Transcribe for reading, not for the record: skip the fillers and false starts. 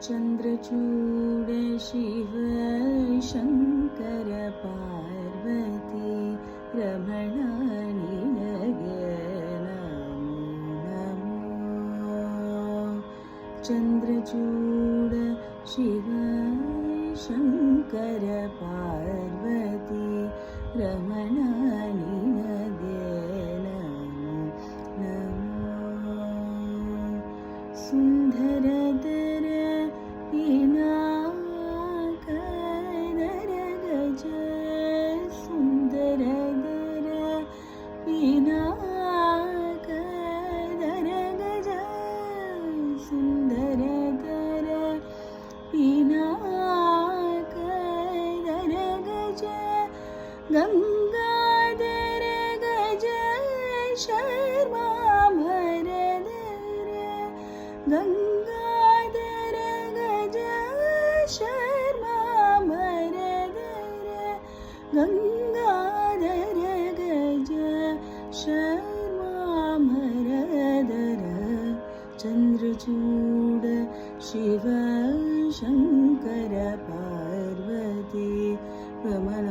चन्द्रचूड शिव शङ्कर पार्वती रमण निनगे नमो नमो। चन्द्रचूड शिव शङ्कर पार्वती रमण निनगे नमो नमो। सुन्दरधर पिनाकधर गज सुन्दरधर पिनाकधर गज सुन्दरधर पिनाकधर गज गङ्गाधर गज शर्माभरधर गङ्गाधर गज शर्माभरधर गङ्गाधर गज शर्माभरधर चन्द्रचूड शिव शङ्कर पार्वती रमण